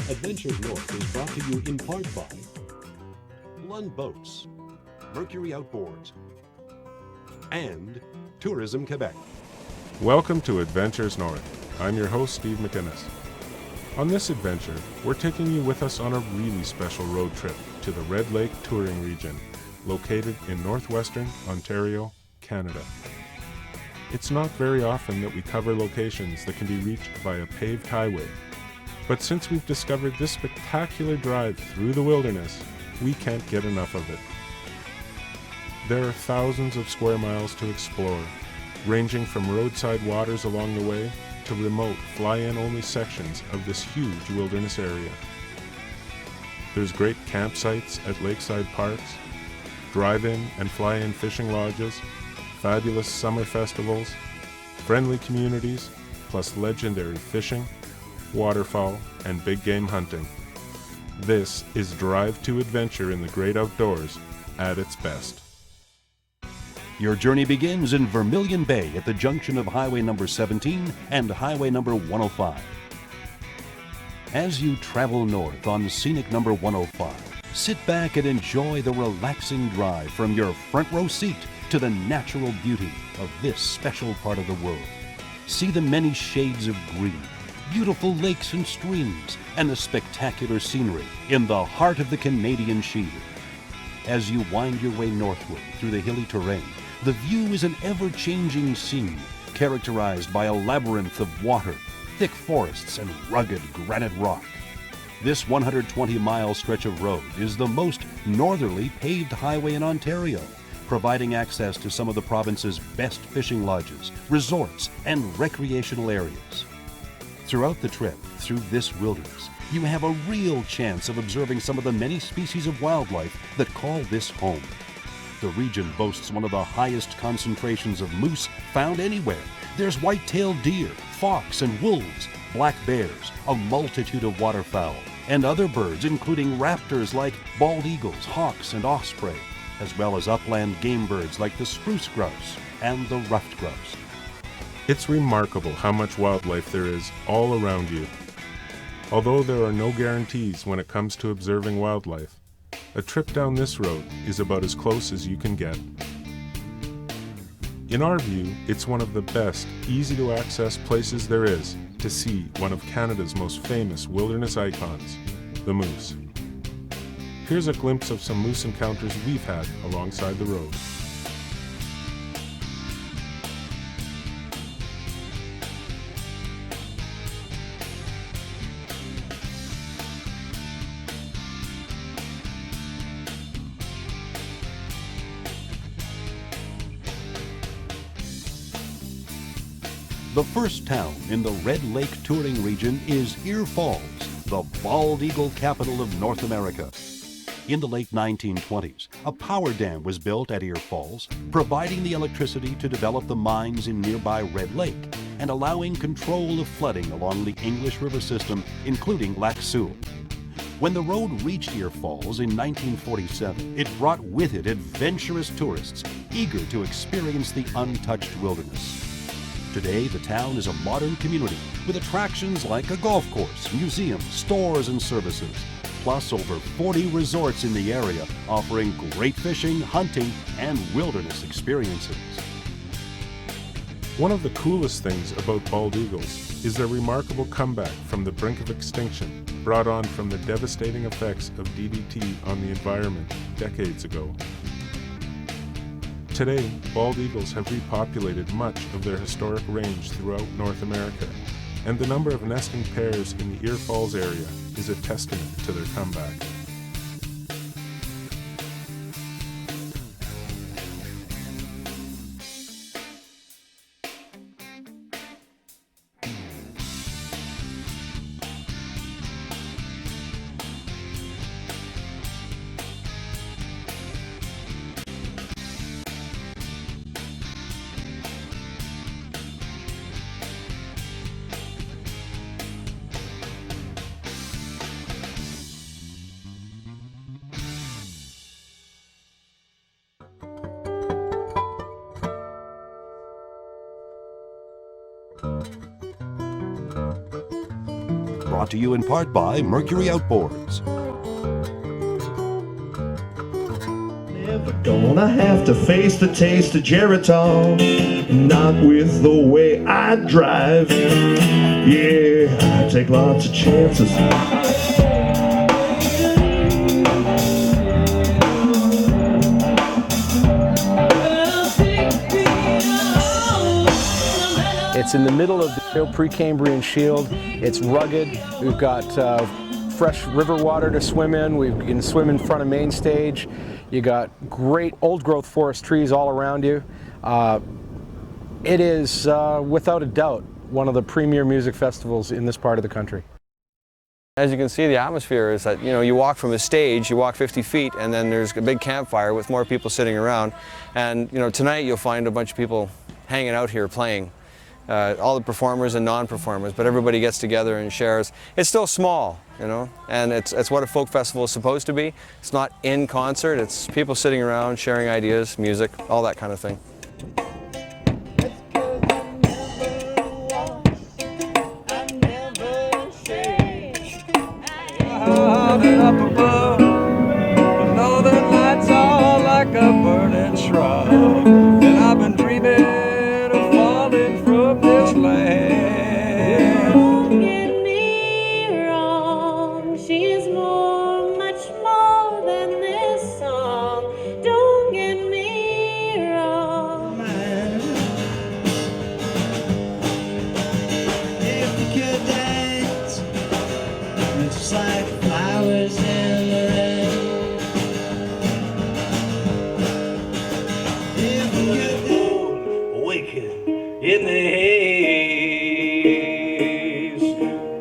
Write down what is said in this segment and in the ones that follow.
Adventures North is brought to you in part by Lund Boats, Mercury Outboards, and Tourism Quebec. Welcome to Adventures North. I'm your host, Steve McInnes. On this adventure, we're taking you with us on a really special road trip to the Red Lake Touring Region, located in northwestern Ontario, Canada. It's not very often that we cover locations that can be reached by a paved highway, but since we've discovered this spectacular drive through the wilderness, we can't get enough of it. There are thousands of square miles to explore, ranging from roadside waters along the way to remote fly-in-only sections of this huge wilderness area. There's great campsites at lakeside parks, drive-in and fly-in fishing lodges, fabulous summer festivals, friendly communities, plus legendary fishing, waterfowl, and big game hunting. This is Drive to Adventure in the Great Outdoors at its best. Your journey begins in Vermilion Bay at the junction of Highway number 17 and Highway number 105. As you travel north on scenic number 105, sit back and enjoy the relaxing drive from your front row seat to the natural beauty of this special part of the world. See the many shades of green, beautiful lakes and streams, and the spectacular scenery in the heart of the Canadian Shield. As you wind your way northward through the hilly terrain, the view is an ever-changing scene characterized by a labyrinth of water, thick forests, and rugged granite rock. This 120-mile stretch of road is the most northerly paved highway in Ontario, providing access to some of the province's best fishing lodges, resorts, and recreational areas. Throughout the trip through this wilderness, you have a real chance of observing some of the many species of wildlife that call this home. The region boasts one of the highest concentrations of moose found anywhere. There's white-tailed deer, fox and wolves, black bears, a multitude of waterfowl, and other birds including raptors like bald eagles, hawks, and osprey, as well as upland game birds like the spruce grouse and the ruffed grouse. It's remarkable how much wildlife there is all around you. Although there are no guarantees when it comes to observing wildlife, a trip down this road is about as close as you can get. In our view, it's one of the best, easy-to-access places there is to see one of Canada's most famous wilderness icons, the moose. Here's a glimpse of some moose encounters we've had alongside the road. The first town in the Red Lake Touring Region is Ear Falls, the bald eagle capital of North America. In the late 1920s, a power dam was built at Ear Falls, providing the electricity to develop the mines in nearby Red Lake and allowing control of flooding along the English River system, including Lac Seul. When the road reached Ear Falls in 1947, it brought with it adventurous tourists eager to experience the untouched wilderness. Today, the town is a modern community with attractions like a golf course, museums, stores, and services, plus over 40 resorts in the area offering great fishing, hunting, and wilderness experiences. One of the coolest things about bald eagles is their remarkable comeback from the brink of extinction, brought on from the devastating effects of DDT on the environment decades ago. Today, bald eagles have repopulated much of their historic range throughout North America, and the number of nesting pairs in the Ear Falls area is a testament to their comeback. Brought to you in part by Mercury Outboards. Never gonna have to face the taste of Geritol, not with the way I drive. Yeah, I take lots of chances. It's in the middle of the Precambrian Shield. It's rugged. We've got fresh river water to swim in. We can swim in front of main stage. You got great old growth forest trees all around you. It is, without a doubt, one of the premier music festivals in this part of the country. As you can see, the atmosphere is that, you walk from a stage, you walk 50 feet, and then there's a big campfire with more people sitting around. And, tonight you'll find a bunch of people hanging out here playing. All the performers and non-performers, but everybody gets together and shares. It's still small, and it's what a folk festival is supposed to be. It's not in concert, it's people sitting around sharing ideas, music, all that kind of thing. Up above, the northern lights are like a burning shrub, and I've been dreaming of falling from this land. Don't get me wrong, she's much more than this song. Don't get me wrong. If you could dance, it's like flowers in the rain. If you could awaken in the haze,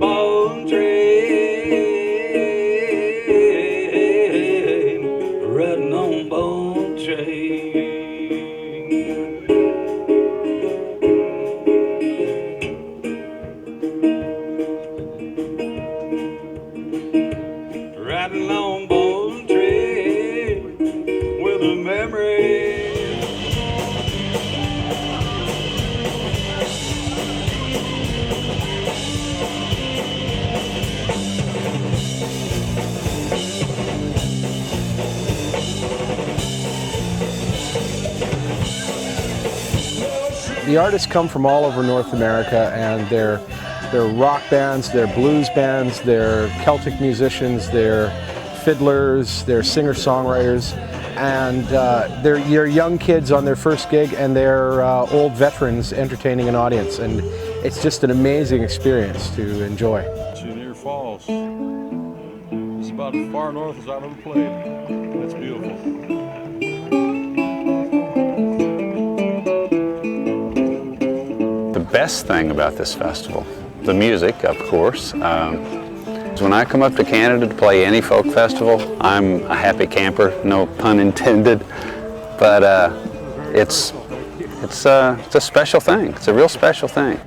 bone train, riding on bone train. Riding on bone train with a memory. The artists come from all over North America, and they're rock bands, they're blues bands, they're Celtic musicians, they're fiddlers, they're singer-songwriters, and they're young kids on their first gig, and they're old veterans entertaining an audience, and it's just an amazing experience to enjoy. Chenier Falls. It's about as far north as I've ever played. It's beautiful. The best thing about this festival, the music, of course. When I come up to Canada to play any folk festival, I'm a happy camper, no pun intended. But it's a special thing. It's a real special thing.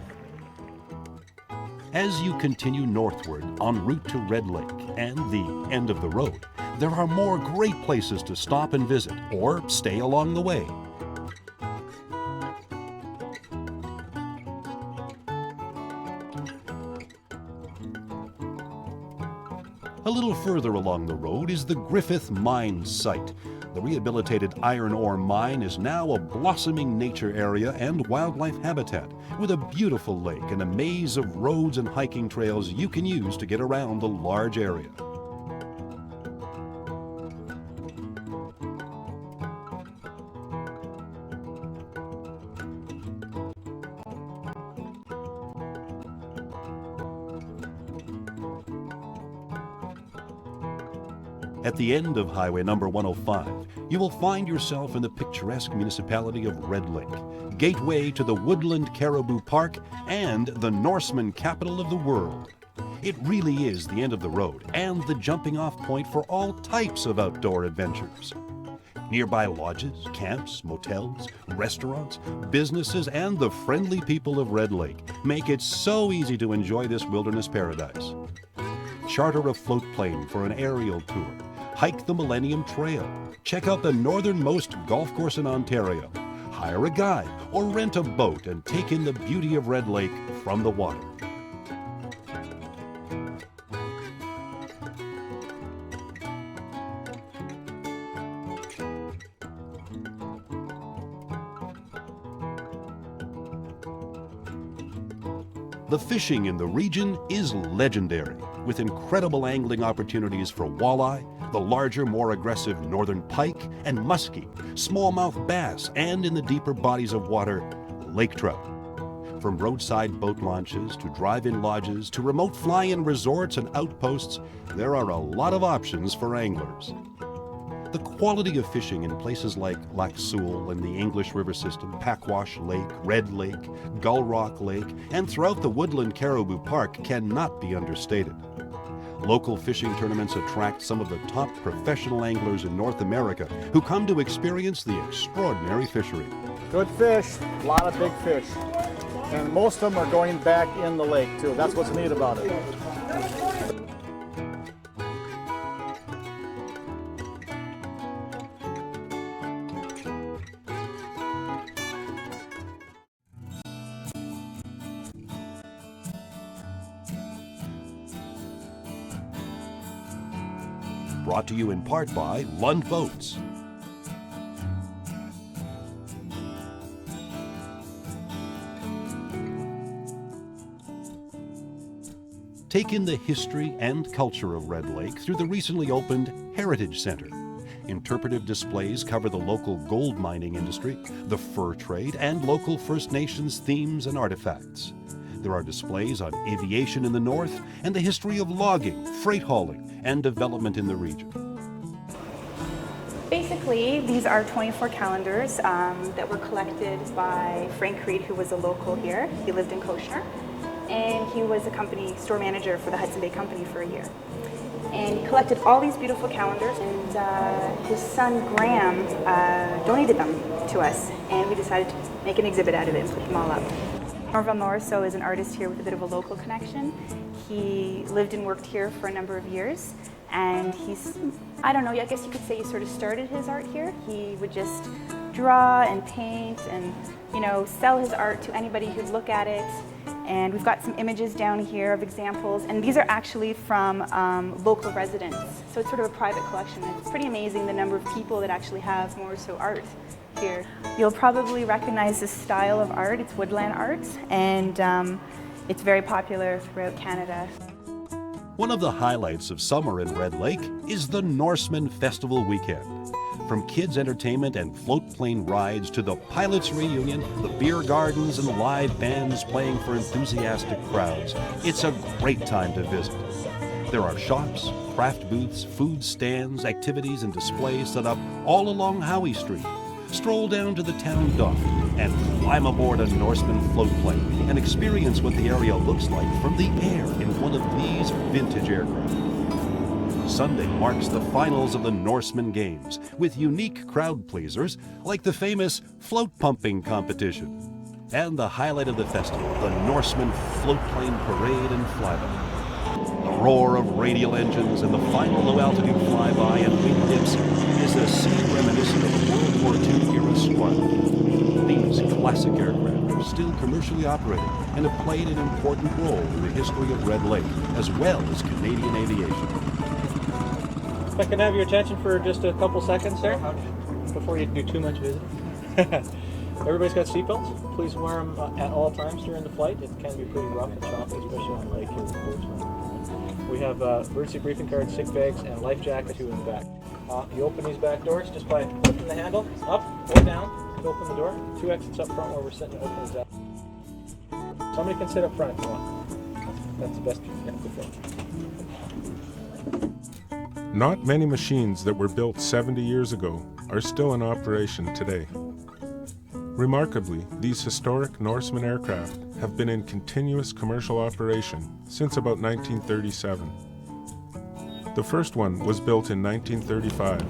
As you continue northward en route to Red Lake and the end of the road, there are more great places to stop and visit or stay along the way. A little further along the road is the Griffith Mine site. The rehabilitated iron ore mine is now a blossoming nature area and wildlife habitat with a beautiful lake and a maze of roads and hiking trails you can use to get around the large area. At the end of Highway number 105, you will find yourself in the picturesque municipality of Red Lake, gateway to the Woodland Caribou Park and the Norseman capital of the world. It really is the end of the road and the jumping off point for all types of outdoor adventures. Nearby lodges, camps, motels, restaurants, businesses, and the friendly people of Red Lake make it so easy to enjoy this wilderness paradise. Charter a float plane for an aerial tour, hike the Millennium Trail, check out the northernmost golf course in Ontario, hire a guide, or rent a boat and take in the beauty of Red Lake from the water. The fishing in the region is legendary, with incredible angling opportunities for walleye, the larger, more aggressive northern pike and muskie, smallmouth bass, and in the deeper bodies of water, lake trout. From roadside boat launches to drive-in lodges to remote fly-in resorts and outposts, there are a lot of options for anglers. The quality of fishing in places like Lac Seul and the English River system, Packwash Lake, Red Lake, Gull Rock Lake, and throughout the Woodland Caribou Park cannot be understated. Local fishing tournaments attract some of the top professional anglers in North America who come to experience the extraordinary fishery. Good fish, a lot of big fish. And most of them are going back in the lake too. That's what's neat about it. Brought to you in part by Lund Boats. Take in the history and culture of Red Lake through the recently opened Heritage Center. Interpretive displays cover the local gold mining industry, the fur trade, and local First Nations themes and artifacts. There are displays on aviation in the north and the history of logging, freight hauling, and development in the region. Basically, these are 24 calendars that were collected by Frank Reed, who was a local here. He lived in Koshner, and he was a company store manager for the Hudson Bay Company for a year. And he collected all these beautiful calendars, and his son Graham donated them to us, and we decided to make an exhibit out of it and put them all up. Norval Norriso is an artist here with a bit of a local connection. He lived and worked here for a number of years, and he's, I don't know, I guess you could say he sort of started his art here. He would just draw and paint and, you know, sell his art to anybody who'd look at it. And we've got some images down here of examples, and these are actually from local residents. So it's sort of a private collection. It's pretty amazing the number of people that actually have Norriso art here. You'll probably recognize this style of art. It's woodland art, and it's very popular throughout Canada. One of the highlights of summer in Red Lake is the Norseman Festival weekend. From kids' entertainment and float plane rides to the pilots' reunion, the beer gardens and live bands playing for enthusiastic crowds, it's a great time to visit. There are shops, craft booths, food stands, activities and displays set up all along Howie Street. Stroll down to the town dock and climb aboard a Norseman float plane and experience what the area looks like from the air in one of these vintage aircraft. Sunday marks the finals of the Norseman Games with unique crowd pleasers like the famous float pumping competition. And the highlight of the festival, the Norseman Float Plane Parade and Flyby. The roar of radial engines and the final low-altitude flyby and wing dips is a scene reminiscent of the World War II era squadron. These classic aircraft are still commercially operating and have played an important role in the history of Red Lake, as well as Canadian aviation. If I can have your attention for just a couple seconds there, before you do too much visiting. Everybody's got seatbelts. Please wear them at all times during the flight. It can be pretty rough and choppy, especially on the lake here in Portsmouth. We have emergency briefing cards, sick bags, and life jackets in the back. You open these back doors just by lifting the handle up or down to open the door. 2 exits up front where we're sitting to open this up. Somebody can sit up front if you want. That's the best you can do. Not many machines that were built 70 years ago are still in operation today. Remarkably, these historic Norseman aircraft have been in continuous commercial operation since about 1937. The first one was built in 1935,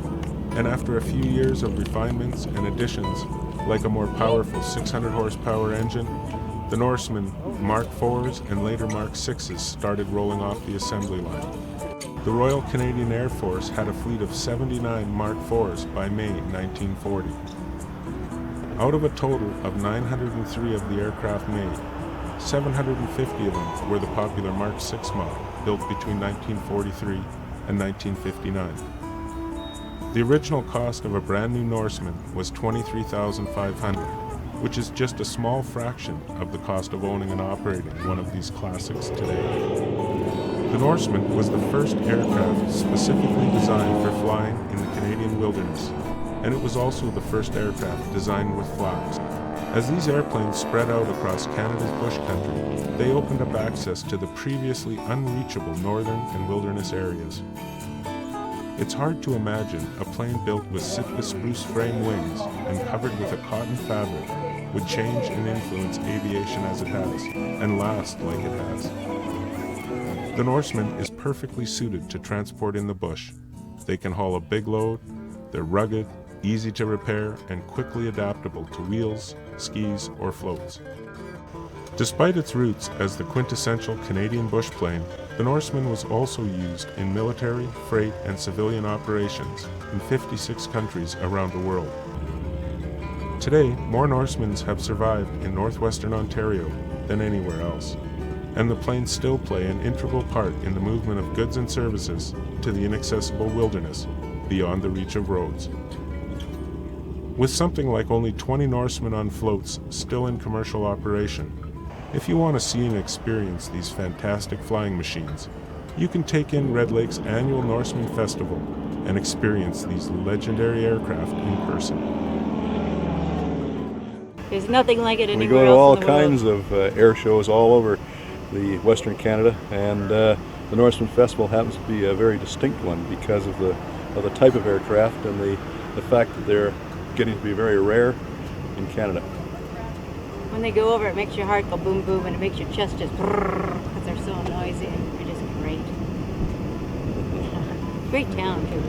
and after a few years of refinements and additions, like a more powerful 600 horsepower engine, the Norseman Mark IVs and later Mark VIs started rolling off the assembly line. The Royal Canadian Air Force had a fleet of 79 Mark IVs by May 1940. Out of a total of 903 of the aircraft made, 750 of them were the popular Mark VI model, built between 1943 and 1959. The original cost of a brand new Norseman was $23,500, which is just a small fraction of the cost of owning and operating one of these classics today. The Norseman was the first aircraft specifically designed for flying in the Canadian wilderness, and it was also the first aircraft designed with flaps. As these airplanes spread out across Canada's bush country, they opened up access to the previously unreachable northern and wilderness areas. It's hard to imagine a plane built with Sitka spruce frame wings and covered with a cotton fabric would change and influence aviation as it has, and last like it has. The Norseman is perfectly suited to transport in the bush. They can haul a big load, they're rugged, easy to repair, and quickly adaptable to wheels, skis, or floats. Despite its roots as the quintessential Canadian bush plane, the Norseman was also used in military, freight, and civilian operations in 56 countries around the world. Today, more Norsemans have survived in northwestern Ontario than anywhere else, and the planes still play an integral part in the movement of goods and services to the inaccessible wilderness beyond the reach of roads. With something like only 20 Norsemen on floats still in commercial operation, if you want to see and experience these fantastic flying machines, you can take in Red Lake's annual Norseman Festival and experience these legendary aircraft in person. There's nothing like it We anywhere go to all else in the world. kinds of air shows all over the Western Canada, and the Norseman Festival happens to be a very distinct one because of the type of aircraft and the fact that they're getting to be very rare in Canada. When they go over, it makes your heart go boom boom, and it makes your chest just brrrr, because they're so noisy. They're just great. Great town, too.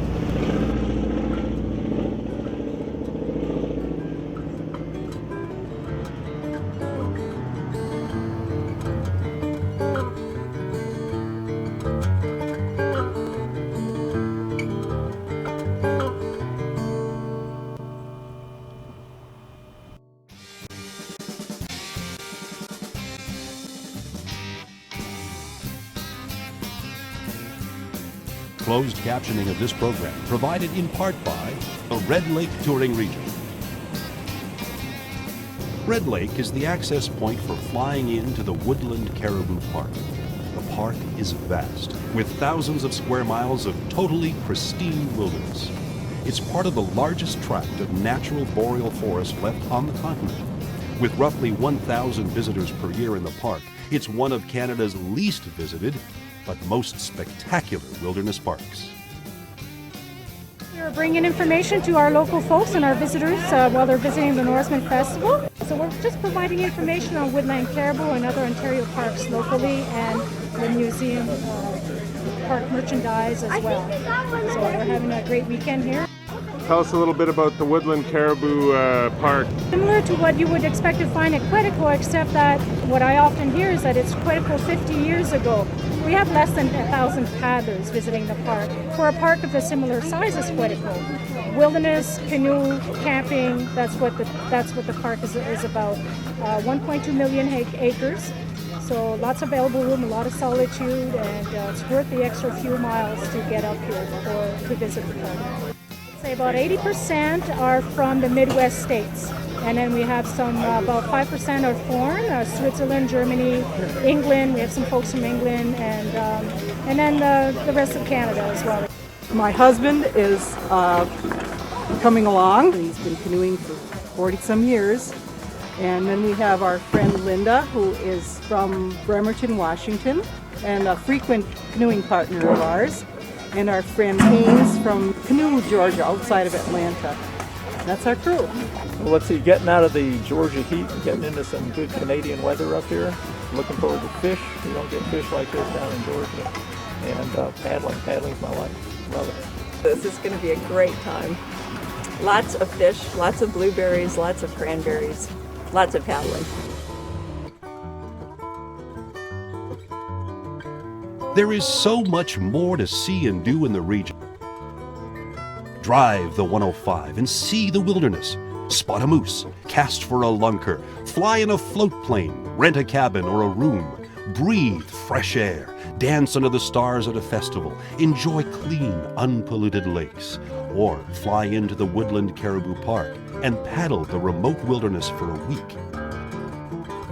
Closed captioning of this program provided in part by the Red Lake Touring Region. Red Lake is the access point for flying into the Woodland Caribou Park. The park is vast, with thousands of square miles of totally pristine wilderness. It's part of the largest tract of natural boreal forest left on the continent. With roughly 1,000 visitors per year in the park, it's one of Canada's least visited but most spectacular wilderness parks. We're bringing information to our local folks and our visitors while they're visiting the Norseman Festival. So we're just providing information on woodland caribou and other Ontario parks locally, and the museum park merchandise as well. So we're having a great weekend here. Tell us a little bit about the Woodland Caribou Park. Similar to what you would expect to find at Quetico, except that what I often hear is that it's Quetico 50 years ago. We have less than 1,000 paddlers visiting the park for a park of a similar size as Quetico. Wilderness, canoe, camping, that's what the park is about. 1.2 million acres, so lots of available room, a lot of solitude, and it's worth the extra few miles to get up here or to visit the park. Say about 80% are from the Midwest states, and then we have some about 5% are foreign, Switzerland, Germany, England. We have some folks from England, and then the rest of Canada as well. My husband is coming along. He's been canoeing for 40-some years. And then we have our friend Linda, who is from Bremerton, Washington, and a frequent canoeing partner of ours. And our friend Haynes from Canoe, Georgia, outside of Atlanta. That's our crew. Well, let's see, getting out of the Georgia heat and getting into some good Canadian weather up here. Looking forward to fish. We don't get fish like this down in Georgia. And paddling. Paddling's my life. Love it. This is going to be a great time. Lots of fish, lots of blueberries, lots of cranberries, lots of paddling. There is so much more to see and do in the region. Drive the 105 and see the wilderness. Spot a moose, cast for a lunker, fly in a float plane, rent a cabin or a room, breathe fresh air, dance under the stars at a festival, enjoy clean, unpolluted lakes, or fly into the Woodland Caribou Park and paddle the remote wilderness for a week.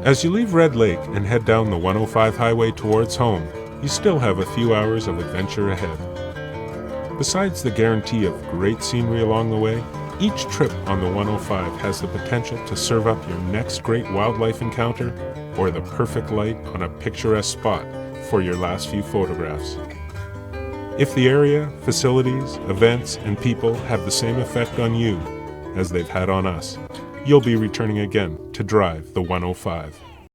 As you leave Red Lake and head down the 105 highway towards home, you still have a few hours of adventure ahead. Besides the guarantee of great scenery along the way, each trip on the 105 has the potential to serve up your next great wildlife encounter or the perfect light on a picturesque spot for your last few photographs. If the area, facilities, events, and people have the same effect on you as they've had on us, you'll be returning again to drive the 105.